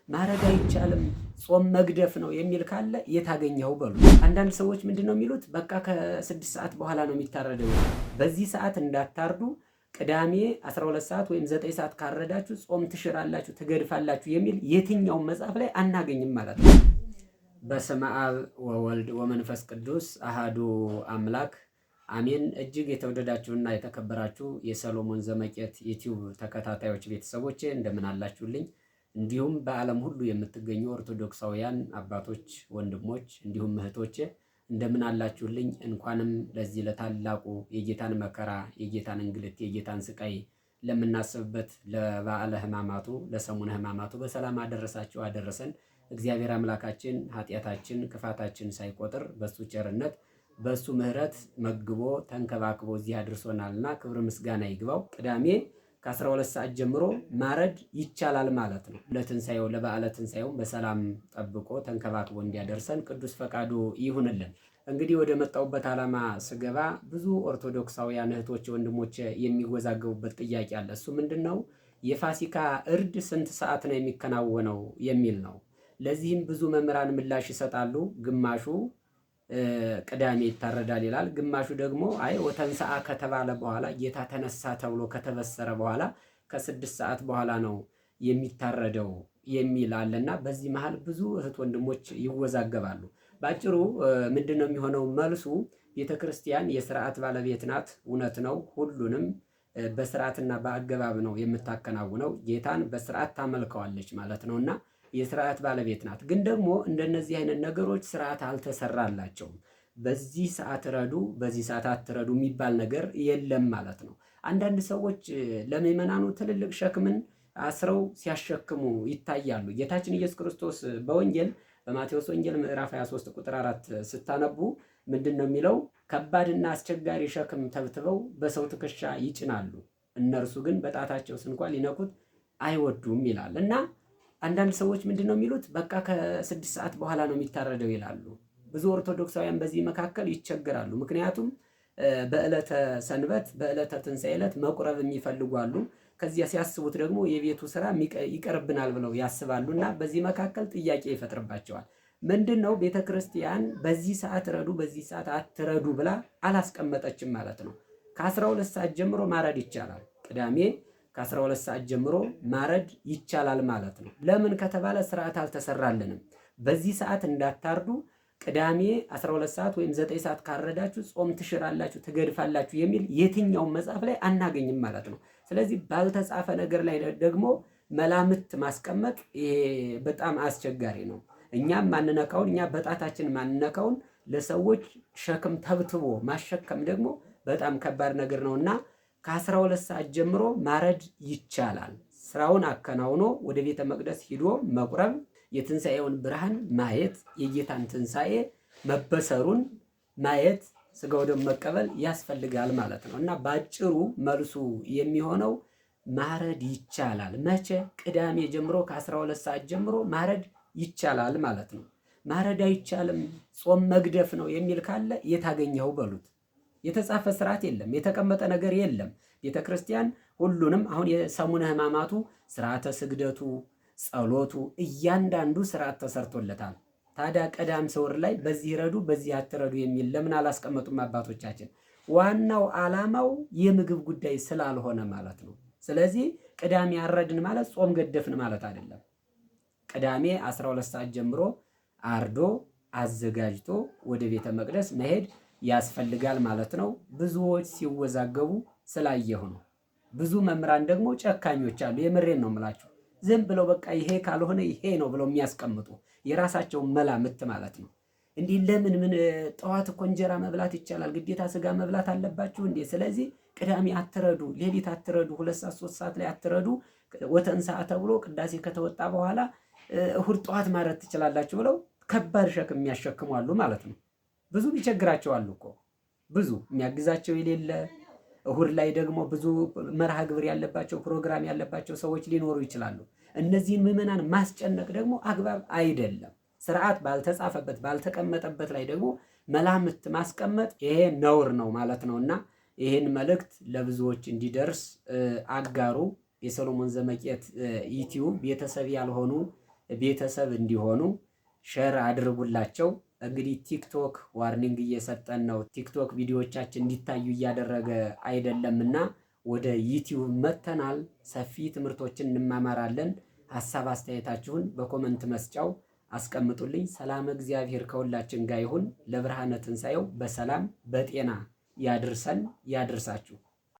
ማረድ አይቻልም ጾም መግደፍ ነው የሚል ካለ የታገኘው በሉ። አንዳንድ ሰዎች ምንድነው የሚሉት? በቃ ከ6 ሰዓት በኋላ ነው የሚታረደው። በዚህ ሰዓት እንዳታርዱ፣ ቅዳሜ 12 ሰዓት ወይም 9 ሰዓት ካረዳችሁ ጾም ትሽራላችሁ፣ ትገድፋላችሁ የሚል የትኛው መጽሐፍ ላይ አናገኝም ማለት ነው። በስመ አብ ወወልድ ወመንፈስ ቅዱስ አሃዱ አምላክ አሜን። እጅግ የተወደዳችሁና የተከበራችሁ የሰሎሞን ዘመቄት ዩቲዩብ ተከታታዮች ቤተሰቦቼ እንደምን አላችሁልኝ? እንዲሁም በዓለም ሁሉ የምትገኙ ኦርቶዶክሳውያን አባቶች፣ ወንድሞች እንዲሁም እህቶቼ እንደምን አላችሁልኝ? እንኳንም ለዚህ ለታላቁ የጌታን መከራ፣ የጌታን እንግልት፣ የጌታን ስቃይ ለምናስብበት ለበዓለ ሕማማቱ ለሰሙነ ሕማማቱ በሰላም አደረሳችሁ አደረሰን። እግዚአብሔር አምላካችን ኃጢአታችን ክፋታችን ሳይቆጥር በሱ ቸርነት በሱ ምሕረት መግቦ ተንከባክቦ እዚህ አድርሶናልና ክብር ምስጋና ይግባው። ቅዳሜ ከ12 ሰዓት ጀምሮ ማረድ ይቻላል ማለት ነው። ለትንሳኤው ለበዓለ ትንሳኤው በሰላም ጠብቆ ተንከባክቦ እንዲያደርሰን ቅዱስ ፈቃዱ ይሁንልን። እንግዲህ ወደ መጣሁበት ዓላማ ስገባ ብዙ ኦርቶዶክሳውያን እህቶች ወንድሞች የሚወዛገቡበት ጥያቄ አለ። እሱ ምንድነው? የፋሲካ እርድ ስንት ሰዓት ነው የሚከናወነው የሚል ነው። ለዚህም ብዙ መምህራን ምላሽ ይሰጣሉ። ግማሹ ቅዳሜ ይታረዳል ይላል። ግማሹ ደግሞ አይ ወተንሰአ ከተባለ በኋላ ጌታ ተነሳ ተብሎ ከተበሰረ በኋላ ከ6 ሰዓት በኋላ ነው የሚታረደው የሚል አለና በዚህ መሃል ብዙ እህት ወንድሞች ይወዛገባሉ። ባጭሩ ምንድነው የሚሆነው? መልሱ ቤተክርስቲያን የስርዓት ባለቤት ናት። እውነት ነው። ሁሉንም በስርዓትና በአገባብ ነው የምታከናውነው። ጌታን በስርዓት ታመልከዋለች ማለት ነውና የስርዓት ባለቤት ናት። ግን ደግሞ እንደነዚህ አይነት ነገሮች ስርዓት አልተሰራላቸውም። በዚህ ሰዓት ረዱ፣ በዚህ ሰዓት አትረዱ የሚባል ነገር የለም ማለት ነው። አንዳንድ ሰዎች ለምዕመናኑ ትልልቅ ሸክምን አስረው ሲያሸክሙ ይታያሉ። ጌታችን ኢየሱስ ክርስቶስ በወንጌል በማቴዎስ ወንጌል ምዕራፍ 23 ቁጥር 4 ስታነቡ ምንድን ነው የሚለው? ከባድና አስቸጋሪ ሸክም ተብትበው በሰው ትከሻ ይጭናሉ፣ እነርሱ ግን በጣታቸው ስንኳ ሊነኩት አይወዱም ይላል እና አንዳንድ ሰዎች ምንድነው የሚሉት? በቃ ከ6 ሰዓት በኋላ ነው የሚታረደው ይላሉ። ብዙ ኦርቶዶክሳውያን በዚህ መካከል ይቸገራሉ። ምክንያቱም በዕለተ ሰንበት በዕለተ ትንሣኤ ዕለት መቁረብ የሚፈልጉ አሉ። ከዚያ ሲያስቡት ደግሞ የቤቱ ስራ ይቀርብናል ብለው ያስባሉና በዚህ መካከል ጥያቄ ይፈጥርባቸዋል። ምንድነው? ቤተክርስቲያን በዚህ ሰዓት ረዱ፣ በዚህ ሰዓት አትረዱ ብላ አላስቀመጠችም ማለት ነው። ከ12 ሰዓት ጀምሮ ማረድ ይቻላል። ቅዳሜ ከ12 ሰዓት ጀምሮ ማረድ ይቻላል ማለት ነው። ለምን ከተባለ ስርዓት አልተሰራልንም። በዚህ ሰዓት እንዳታርዱ፣ ቅዳሜ 12 ሰዓት ወይም 9 ሰዓት ካረዳችሁ ጾም ትሽራላችሁ፣ ትገድፋላችሁ የሚል የትኛውን መጽሐፍ ላይ አናገኝም ማለት ነው። ስለዚህ ባልተጻፈ ነገር ላይ ደግሞ መላምት ማስቀመጥ ይሄ በጣም አስቸጋሪ ነው። እኛም ማንነካውን እኛ በጣታችን ማንነካውን ለሰዎች ሸክም ተብትቦ ማሸከም ደግሞ በጣም ከባድ ነገር ነውና ከ12 ሰዓት ጀምሮ ማረድ ይቻላል። ስራውን አከናውኖ ወደ ቤተ መቅደስ ሂዶ መቁረብ፣ የትንሣኤውን ብርሃን ማየት፣ የጌታን ትንሣኤ መበሰሩን ማየት፣ ስጋው ደም መቀበል ያስፈልጋል ማለት ነው እና ባጭሩ መልሱ የሚሆነው ማረድ ይቻላል። መቼ? ቅዳሜ ጀምሮ ከ12 ሰዓት ጀምሮ ማረድ ይቻላል ማለት ነው። ማረድ አይቻልም ጾም መግደፍ ነው የሚል ካለ የታገኘው በሉት። የተጻፈ ስርዓት የለም፣ የተቀመጠ ነገር የለም። ቤተክርስቲያን ሁሉንም አሁን የሰሙነ ሕማማቱ ስርዓተ ስግደቱ፣ ጸሎቱ እያንዳንዱ ስርዓት ተሰርቶለታል። ታዲያ ቀዳም ሰውር ላይ በዚህ ረዱ በዚህ አትረዱ የሚል ለምን አላስቀመጡም አባቶቻችን? ዋናው ዓላማው የምግብ ጉዳይ ስላልሆነ ማለት ነው። ስለዚህ ቅዳሜ አረድን ማለት ጾም ገደፍን ማለት አይደለም። ቅዳሜ 12 ሰዓት ጀምሮ አርዶ አዘጋጅቶ ወደ ቤተ መቅደስ መሄድ ያስፈልጋል ማለት ነው። ብዙዎች ሲወዛገቡ ስላየሁ ነው። ብዙ መምህራን ደግሞ ጨካኞች አሉ። የምሬን ነው የምላችሁ። ዝም ብለው በቃ ይሄ ካልሆነ ይሄ ነው ብለው የሚያስቀምጡ የራሳቸውን መላምት ማለት ነው። እንዲህ ለምን ጠዋት እኮ እንጀራ መብላት ይቻላል፣ ግዴታ ስጋ መብላት አለባችሁ እንዴ? ስለዚህ ቅዳሜ አትረዱ፣ ሌሊት አትረዱ፣ 2 ሰዓት 3 ሰዓት ላይ አትረዱ፣ ወተንሰአ ተብሎ ቅዳሴ ከተወጣ በኋላ እሁድ ጠዋት ማረድ ትችላላችሁ ብለው ከባድ ሸክም የሚያሸክሙ አሉ ማለት ነው። ብዙ ይቸግራቸዋል እኮ ብዙ የሚያግዛቸው የሌለ። እሁድ ላይ ደግሞ ብዙ መርሃ ግብር ያለባቸው ፕሮግራም ያለባቸው ሰዎች ሊኖሩ ይችላሉ። እነዚህን ምዕመናን ማስጨነቅ ደግሞ አግባብ አይደለም። ስርዓት ባልተጻፈበት ባልተቀመጠበት ላይ ደግሞ መላምት ማስቀመጥ ይሄ ነውር ነው ማለት ነውና ይሄን መልእክት ለብዙዎች እንዲደርስ አጋሩ። የሰሎሞን ዘመቄት ዩቲዩብ ቤተሰብ ያልሆኑ ቤተሰብ እንዲሆኑ ሼር አድርጉላቸው። እንግዲህ ቲክቶክ ዋርኒንግ እየሰጠን ነው። ቲክቶክ ቪዲዮዎቻችን እንዲታዩ እያደረገ አይደለምና ወደ ዩቲዩብ መተናል። ሰፊ ትምህርቶችን እንማማራለን። ሀሳብ አስተያየታችሁን በኮመንት መስጫው አስቀምጡልኝ። ሰላም እግዚአብሔር ከሁላችን ጋር ይሁን። ለብርሃነ ትንሣኤው በሰላም በጤና ያድርሰን ያድርሳችሁ።